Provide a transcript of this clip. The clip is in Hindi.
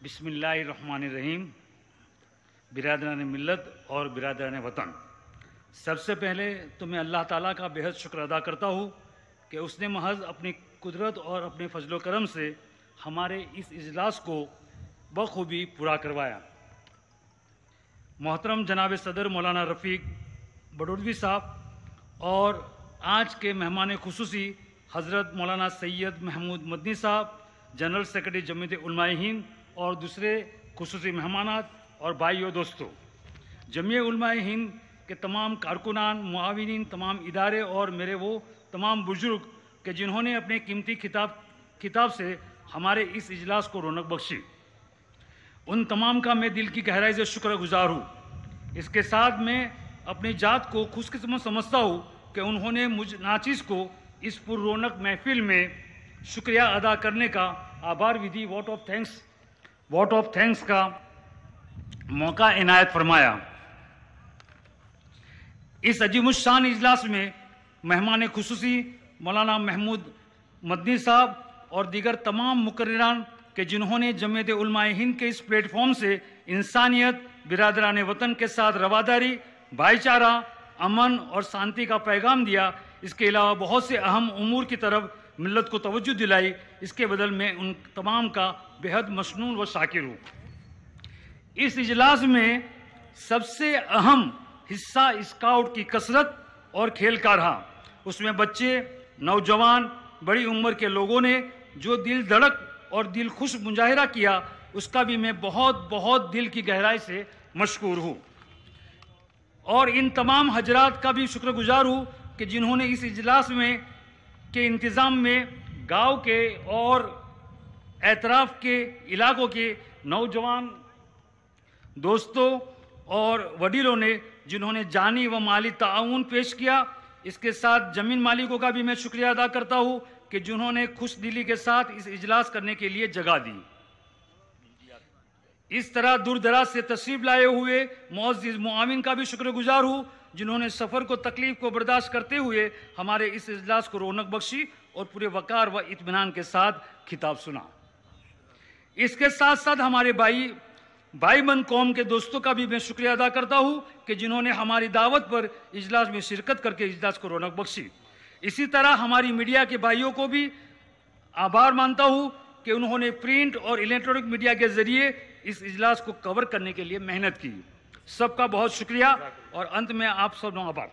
बिस्मिल्लाहिर्रहमानिर्रहीम। बिरादरान मिल्लत और बिरादरान वतन, सबसे पहले तो मैं अल्लाह ताला का बेहद शुक्र अदा करता हूँ कि उसने महज अपनी कुदरत और अपने फजल करम से हमारे इस इजलास को बखूबी पूरा करवाया। मोहतरम जनाब सदर मौलाना रफ़ीक बड़ोदवी साहब और आज के मेहमान खुसूसी हज़रत मौलाना सैयद महमूद मदनी साहब, जनरल सेक्रेटरी जमीयत उलमाए हिंद और दूसरे खुसूसी मेहमानात और भाइयों दोस्तों, जमीयत उलमाए हिंद के तमाम कारकुनान, मुआविनीन, तमाम इदारे और मेरे वो तमाम बुजुर्ग के जिन्होंने अपने कीमती किताब से हमारे इस इजलास को रौनक बख्शी, उन तमाम का मैं दिल की गहराई से शुक्रगुजार हूँ। इसके साथ मैं अपनी जात को खुशकिस्मत समझता हूँ कि उन्होंने मुझ नाचिस को इस पुररौनक महफिल में शुक्रिया अदा करने का आभार विधि वोट ऑफ थैंक्स का मौका इनायत फरमाया। इस अजीमुशान इजलास में मेहमान खुसूसी मौलाना महमूद मदनी साहब और दीगर तमाम मुकर्ररान के जिन्होंने जमीयत उलमाए हिंद के इस प्लेटफॉर्म से इंसानियत, बिरादरान वतन के साथ रवादारी, भाईचारा, अमन और शांति का पैगाम दिया। इसके अलावा बहुत से अहम उमूर की तरफ मिल्लत को तवज्जो दिलाई। इसके बदल में उन तमाम का बेहद मशनून व शाकिर हूँ। इस इजलास में सबसे अहम हिस्सा स्काउट की कसरत और खेल का रहा। उसमें बच्चे, नौजवान, बड़ी उम्र के लोगों ने जो दिल धड़क और दिल खुश मुजाहिरा किया, उसका भी मैं बहुत बहुत दिल की गहराई से मशकूर हूँ। और इन तमाम हजरात का भी शुक्रगुजार हूँ कि जिन्होंने इस इजलास में के इंतज़ाम में गांव के और एतराफ़ के इलाकों के नौजवान दोस्तों और वडीलों ने जिन्होंने जानी व माली ताउन पेश किया। इसके साथ ज़मीन मालिकों का भी मैं शुक्रिया अदा करता हूँ कि जिन्होंने खुश दिली के साथ इस इजलास करने के लिए जगह दी। इस तरह दूर दराज से तशरीफ लाए हुए मुअज़्ज़िज़ मुआविन का भी शुक्रगुजार हूँ जिन्होंने सफ़र को तकलीफ को बर्दाश्त करते हुए हमारे इस इजलास को रौनक बख्शी और पूरे वक़ार व इत्मीनान के साथ खिताब सुना। इसके साथ साथ हमारे भाईबंद कौम के दोस्तों का भी मैं शुक्रिया अदा करता हूँ कि जिन्होंने हमारी दावत पर इजलास में शिरकत करके इजलास को रौनक बख्शी। इसी तरह हमारी मीडिया के भाइयों को भी आभार मानता हूँ कि उन्होंने प्रिंट और इलेक्ट्रॉनिक मीडिया के जरिए इस इजलास को कवर करने के लिए मेहनत की। सबका बहुत शुक्रिया और अंत में आप सब आभार।